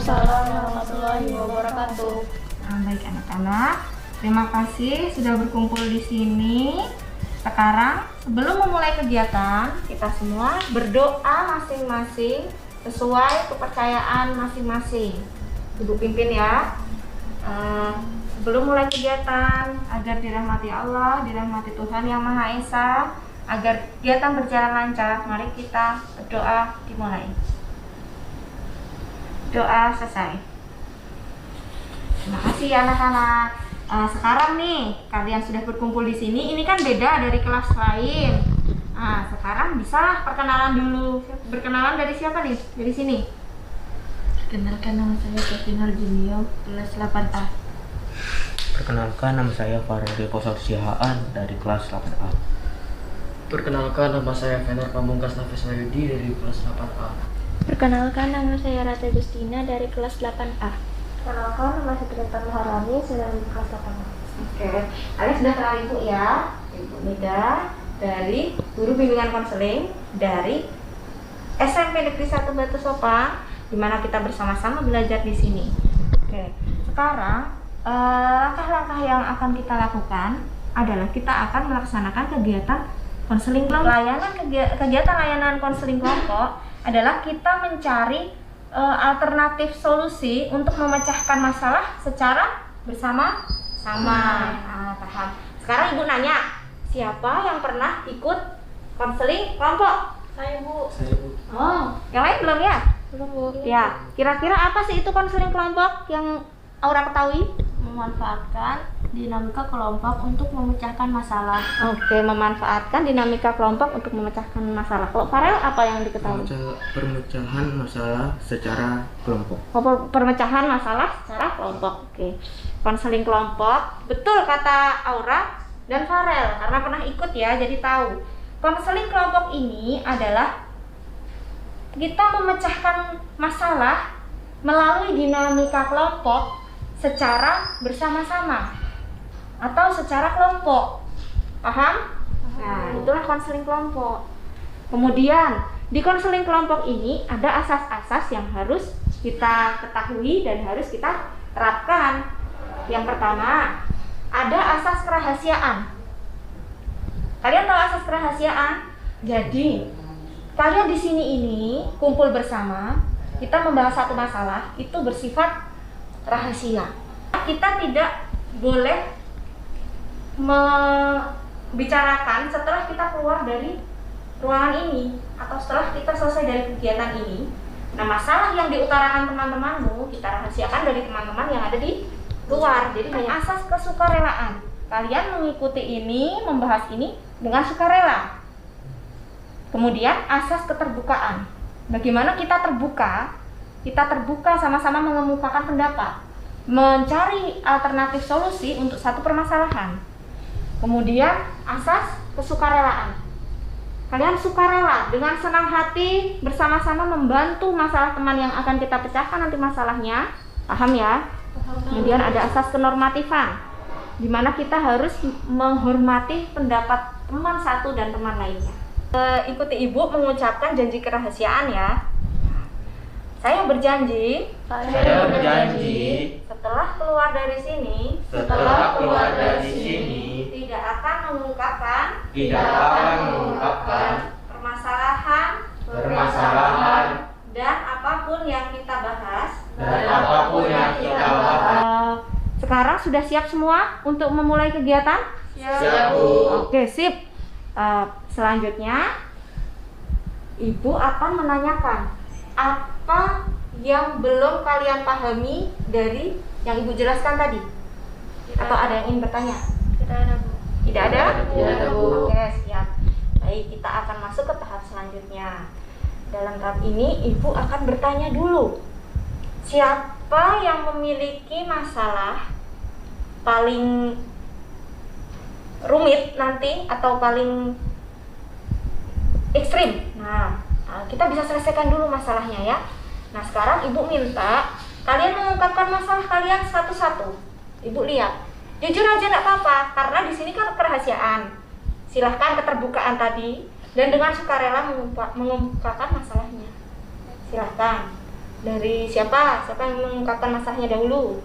Waalaikumsalam warahmatullahi wabarakatuh. Baik anak-anak, terima kasih sudah berkumpul di sini. Sekarang sebelum memulai kegiatan, kita semua berdoa masing-masing sesuai kepercayaan masing-masing. Ibu pimpin ya. Sebelum mulai kegiatan, agar dirahmati Allah, dirahmati Tuhan Yang Maha Esa, agar kegiatan berjalan lancar, mari kita berdoa dimulai. Doa selesai. Terima kasih ya anak-anak. Sekarang nih kalian sudah berkumpul di sini. Ini kan beda dari kelas lain. Nah, sekarang bisa perkenalan dulu. Berkenalan dari siapa nih? Dari sini. Perkenalkan, nama saya Kevin Arjunio, kelas 8A. Perkenalkan, nama saya Farel Deposal Sihaan dari kelas 8A. Perkenalkan, nama saya Fener Pamungkas Nafis Mayudi dari kelas 8A. Perkenalkan, nama saya Rata Justina dari kelas 8A. Perkenalkan, nama saya Triantan Maharani dari kelas 8A. Oke, kalian sudah kenal Ibu ya? Ibu Nida dari Guru Bimbingan Konseling dari SMP Negeri 1 Batu Sopang, di mana kita bersama-sama belajar di sini. Oke, sekarang langkah-langkah yang akan kita lakukan adalah kita akan melaksanakan kegiatan konseling kelompok. Kegiatan layanan konseling kelompok adalah kita mencari alternatif solusi untuk memecahkan masalah secara bersama-sama. Paham? Sekarang Ibu nanya, siapa yang pernah ikut konseling kelompok? Saya, Bu. Oh, yang lain belum ya? Belum, Bu. Ya, kira-kira apa sih itu konseling kelompok yang Aura ketahui? Memanfaatkan dinamika kelompok untuk memecahkan masalah. Oke, memanfaatkan dinamika kelompok untuk memecahkan masalah. Kalau Farel apa yang diketahui? Permecahan masalah secara kelompok. Permecahan masalah secara kelompok. Oke. Konseling kelompok, betul kata Aura dan Farel karena pernah ikut ya, jadi tahu. Konseling kelompok ini adalah kita memecahkan masalah melalui dinamika kelompok secara bersama-sama atau secara kelompok. Paham? Nah, itulah konseling kelompok. Kemudian, di konseling kelompok ini ada asas-asas yang harus kita ketahui dan harus kita terapkan. Yang pertama, ada asas kerahasiaan. Kalian tahu asas kerahasiaan? Jadi, kalian di sini ini kumpul bersama, kita membahas satu masalah, itu bersifat rahasia. Kita tidak boleh membicarakan setelah kita keluar dari ruangan ini atau setelah kita selesai dari kegiatan ini. Nah, masalah yang diutarakan teman-temanmu kita rahasiakan dari teman-teman yang ada di luar. Jadi hanya asas kesukarelaan. Kalian mengikuti ini, membahas ini dengan sukarela. Kemudian asas keterbukaan. Bagaimana kita terbuka? Kita terbuka sama-sama mengemukakan pendapat, mencari alternatif solusi untuk satu permasalahan. Kemudian asas kesukarelaan. Kalian sukarela dengan senang hati bersama-sama membantu masalah teman yang akan kita pecahkan nanti masalahnya. Paham ya? Kemudian ada asas kenormatifan, di mana kita harus menghormati pendapat teman satu dan teman lainnya. Ikuti Ibu mengucapkan janji kerahasiaan ya. Saya berjanji setelah keluar dari sini tidak akan mengungkapkan permasalahan dan apapun yang kita bahas. Sekarang sudah siap semua untuk memulai kegiatan? Siap, Bu. Oke, sip. Selanjutnya Ibu akan menanyakan apa yang belum kalian pahami dari yang Ibu jelaskan tadi? Atau ada yang ingin bertanya? Tidak ada, Bu. Tidak ada? Tidak ada, Bu. Oke, siap. Baik, kita akan masuk ke tahap selanjutnya. Dalam tahap ini Ibu akan bertanya dulu, siapa yang memiliki masalah paling rumit nanti atau paling ekstrim. Nah, kita bisa selesaikan dulu masalahnya ya. Nah, sekarang Ibu minta kalian mengungkapkan masalah kalian satu-satu. Ibu lihat, jujur aja nggak apa-apa, karena di sini kan kerahasiaan. Silahkan keterbukaan tadi dan dengan sukarela mengungkapkan masalahnya. Silahkan. Dari siapa? Siapa yang mengungkapkan masalahnya dahulu?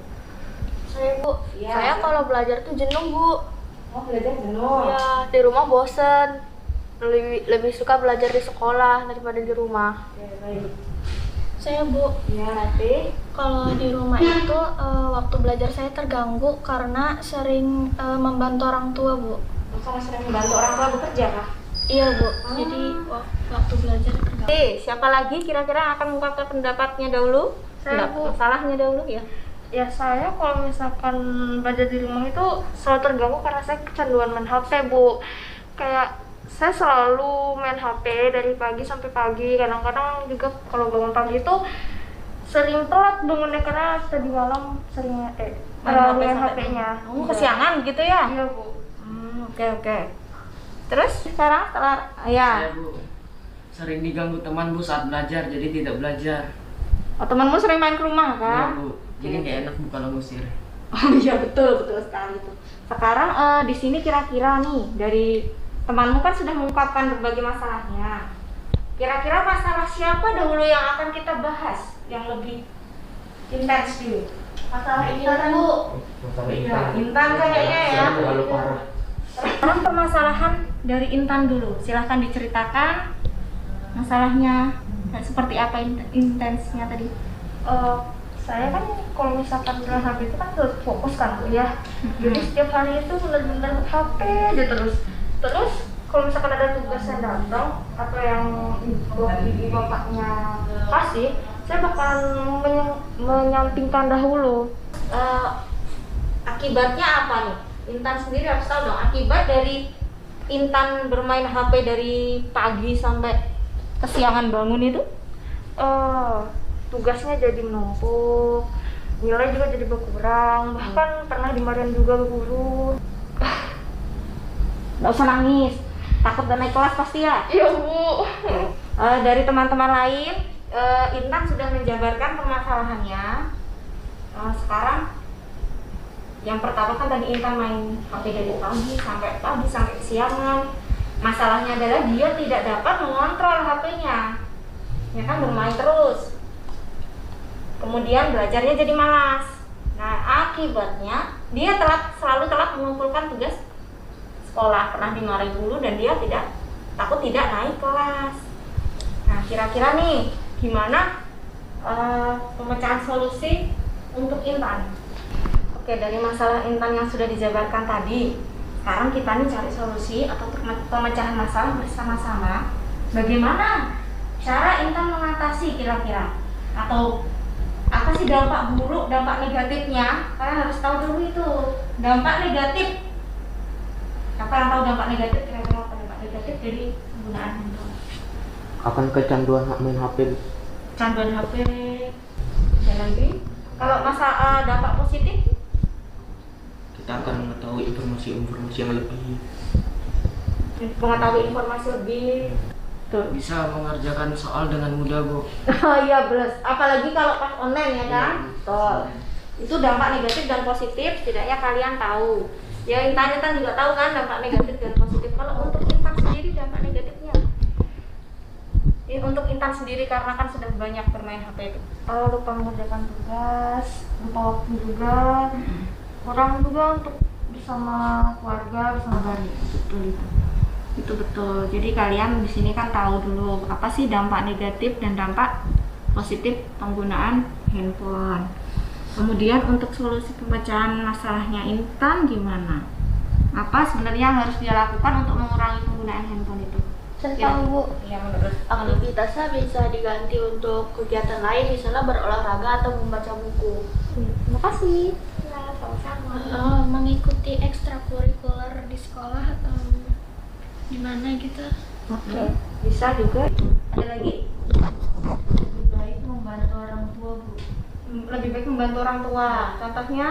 Saya Bu, Iya. saya kalau belajar tuh jenuh Bu. Oh, belajar jenuh. Ya, di rumah bosen. Lebih suka belajar di sekolah daripada di rumah. Oke, baik. Saya Bu, Ya, Rati. kalau di rumah itu waktu belajar saya terganggu karena sering membantu orang tua Bu. Kamu sering membantu orang tua bekerja, Kak? Iya Bu, jadi waktu belajar terganggu. Oke, siapa lagi kira-kira yang akan mengungkapkan pendapatnya dahulu? Saya, Bu. Masalahnya dahulu ya. Ya saya kalau misalkan belajar di rumah itu selalu terganggu karena saya kecanduan main HP Bu. Kayak saya selalu main HP dari pagi sampai pagi. Kadang-kadang juga kalau bangun pagi itu sering telat bangunnya karena tadi malam sering main HP-nya. Kesiangan gitu ya? Iya Bu. Oke. Terus sekarang setelah Saya ya, Bu sering diganggu teman Bu saat belajar, jadi tidak belajar. temanmu sering main ke rumah Iya kan? Bu, jadi nggak enak Bu kalau ngusir. Oh iya, betul sekali itu. Sekarang di sini kira-kira nih dari temanmu kan sudah mengungkapkan berbagai masalahnya. Kira-kira masalah siapa dahulu yang akan kita bahas yang lebih intens dulu? Masalah Intan Bu. Masalah Iya, Intan. Intan kayaknya ya. Terlalu parah. Sekarang permasalahan dari Intan dulu. Silahkan diceritakan masalahnya seperti apa intensnya tadi. Saya kan kalau misalkan belajar HP itu kan harus fokus kan Bu ya. Jadi setiap hari itu benar-benar HP aja terus. Terus kalau misalkan ada tugas yang datang atau yang ibu bapaknya kasih, saya bakalan menyampingkan dahulu. Akibatnya apa nih? Intan sendiri harus tahu dong akibat dari Intan bermain HP dari pagi sampai kesiangan bangun itu. Tugasnya jadi menumpuk, nilai juga jadi berkurang, bahkan pernah dimarahin juga guru. Nggak usah nangis, takut gak naik kelas pasti ya. Iya Bu. Dari teman-teman lain, Intan sudah menjabarkan permasalahannya. Sekarang yang pertama kan tadi Intan main HP dari pagi sampai kesiangan. Masalahnya adalah dia tidak dapat mengontrol HP-nya, ya kan, bermain terus. Kemudian belajarnya jadi malas. Nah, akibatnya dia selalu telat mengumpulkan tugas sekolah. Pernah dimarahi guru dan dia takut tidak naik kelas. Nah, kira-kira nih gimana pemecahan solusi untuk Intan? Oke, dari masalah Intan yang sudah dijabarkan tadi, sekarang kita nih cari solusi atau pemecahan masalah bersama-sama. Bagaimana cara Intan mengatasi kira-kira? Atau apa sih dampak buruk, dampak negatifnya? Kalian harus tahu dulu itu dampak negatif. Siapa yang tahu dampak negatif? Kira-kira apa dampak negatif dari penggunaan handphone? Akan kecanduan main HP. Canduan HP. Dan lagi, kalau masalah dampak positif, Kita akan mengetahui informasi yang lebih. mengetahui informasi lebih. Tuh. Bisa mengerjakan soal dengan mudah Bu. Oh iya, belas. Apalagi kalau pas online ya kan? Iya. Betul. Itu dampak negatif dan positif, setidaknya kalian tahu. Ya, Intan juga tahu kan dampak negatif dan positif. Kalau untuk Intan sendiri dampak negatifnya? Ini untuk Intan sendiri karena kan sudah banyak bermain HP itu. Lupa mengerjakan tugas, lupa waktu juga, kurang juga untuk bersama keluarga, bersama dari Betul itu. Itu betul. Jadi kalian di sini kan tahu dulu apa sih dampak negatif dan dampak positif penggunaan handphone. Kemudian untuk solusi pemecahan masalahnya Intan gimana? Apa sebenarnya yang harus dia lakukan untuk mengurangi penggunaan handphone itu? Saya tahu Bu, Yang menurut aktivitasnya bisa diganti untuk kegiatan lain, misalnya berolahraga atau membaca buku. Terima kasih. Ya, sama-sama. Mengikuti ekstrakurikuler di sekolah atau di mana gitu. Oke. Bisa juga. Ada lagi? Lebih baik membantu orang tua Bu, Lebih baik membantu orang tua. Contohnya?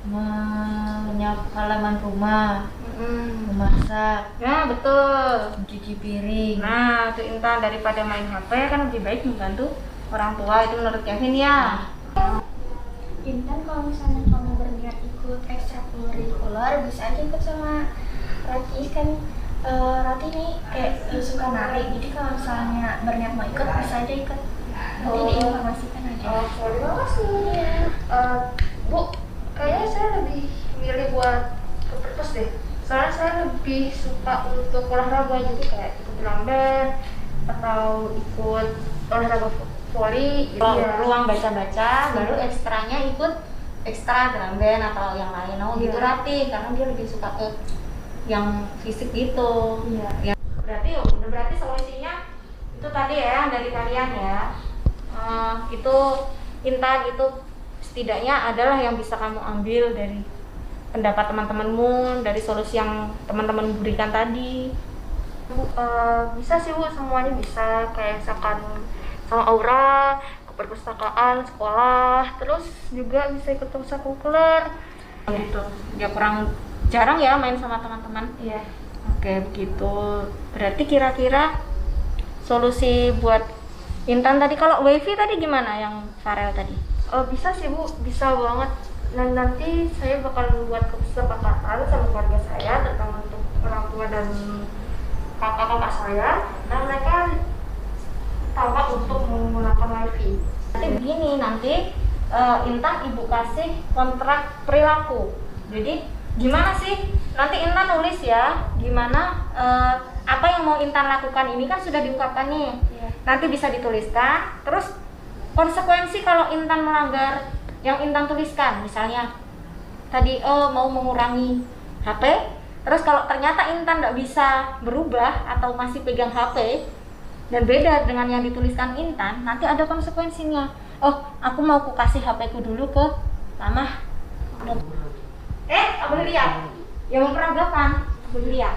menyapu halaman rumah, memasak, Ya, betul. mencuci piring. Nah, itu Intan, daripada main HP kan lebih baik membantu orang tua. Itu menurut Kevin ya. Intan kalau misalnya kamu berniat ikut ekstrakurikuler bisa aja ikut sama Rati kan. Rati nih kayak suka nari, jadi kalau misalnya berniat mau ikut bisa aja ikut. Nanti diinformasikan aja. Oh, terima kasih. Bu, kayaknya saya lebih milih buat ke perpus deh. Soalnya saya lebih suka untuk olahraga juga, kayak ikut drum band atau ikut olahraga voli. Ruang baca-baca, baru ekstranya ikut ekstra drum band atau yang lain. Oh gitu Ratih, karena dia lebih suka ke yang fisik gitu. Iya. Ya, berarti solusinya itu tadi ya dari kalian ya. Itu Intan itu setidaknya adalah yang bisa kamu ambil dari pendapat teman-temanmu, dari solusi yang teman-teman berikan tadi. Bisa sih Bu, semuanya bisa. Kayak misalkan sama Aura ke perpustakaan sekolah, terus juga bisa ikut ekstrakurikuler Gitu. Ya kurang jarang ya main sama teman-teman. Iya. Oke, begitu. Berarti kira-kira solusi buat Intan tadi, kalau wifi tadi gimana yang Farel tadi? Bisa sih Bu, bisa banget. Dan nanti saya bakal buat kesepakatan sama keluarga saya, terutama untuk orang tua dan kakak-kakak saya, dan mereka tahu untuk menggunakan wifi. Nanti begini, nanti Intan ibu kasih kontrak perilaku. Jadi gimana sih? Nanti Intan nulis ya, gimana apa yang mau Intan lakukan ini kan sudah diungkapkan nih. Iya. Nanti bisa dituliskan, terus konsekuensi kalau Intan melanggar yang Intan tuliskan. Misalnya tadi mau mengurangi HP, terus kalau ternyata Intan nggak bisa berubah atau masih pegang HP dan beda dengan yang dituliskan Intan, nanti ada konsekuensinya. Aku mau ku kasih HP ku dulu ke Mama. Boleh lihat? Yang memperagakan, boleh lihat.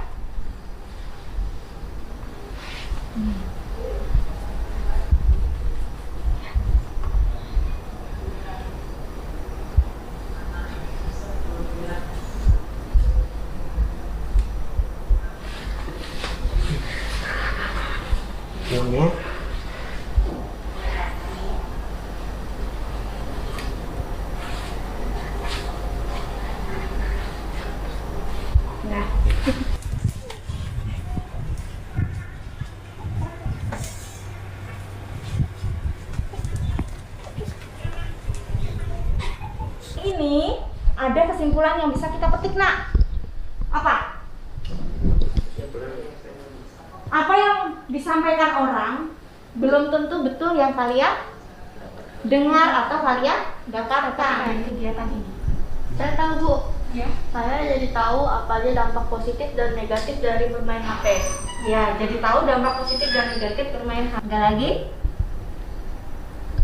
Ini Nah, ini ada kesimpulan yang bisa kita petik, Nak. Apa? Apa yang disampaikan orang belum tentu betul yang kalian dengar atau kalian dapatkan dari kegiatan ini. Saya tahu Bu, Ya. saya jadi tahu apa aja dampak positif dan negatif dari bermain HP. Ya, jadi tahu dampak positif dan negatif bermain HP. Ada lagi?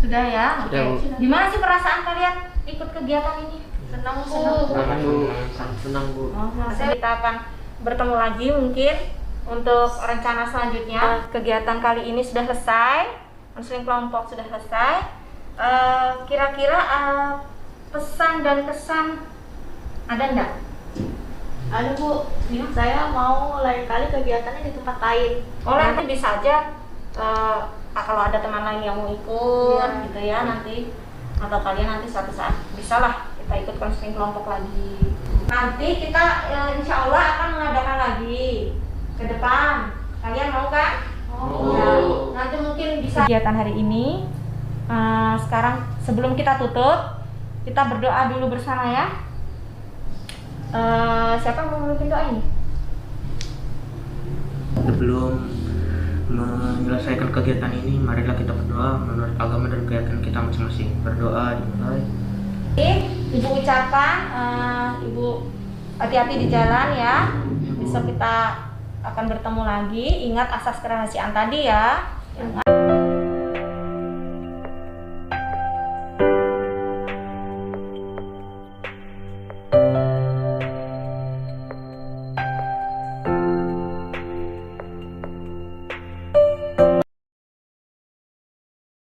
Sudah ya? Sudah, Bu. Gimana sih perasaan kalian ikut kegiatan ini? Senang Bu. Senang Bu. Kita akan bertemu lagi mungkin untuk rencana selanjutnya. Kegiatan kali ini sudah selesai, konseling kelompok sudah selesai. Kira-kira pesan dan kesan ada enggak? Ada Bu, Ya. saya mau lain kali kegiatannya di tempat lain. Nanti bisa aja kalau ada teman lain yang mau ikut Iya. gitu ya nanti, atau kalian nanti suatu saat bisalah kita ikut konseling kelompok lagi. Nanti kita insya Allah akan mengadakan lagi ke depan. Kalian mau kan? Mau. Ya, nanti mungkin bisa kegiatan hari ini. Sekarang sebelum kita tutup, kita berdoa dulu bersama ya. Siapa yang mau memimpin doa ini? sebelum menyelesaikan kegiatan ini, marilah kita berdoa menurut agama dan keyakinan kita masing-masing. Berdoa dimulai. Ibu ucapkan, Ibu hati-hati di jalan ya. Besok kita akan bertemu lagi. Ingat asas kerahasiaan tadi ya.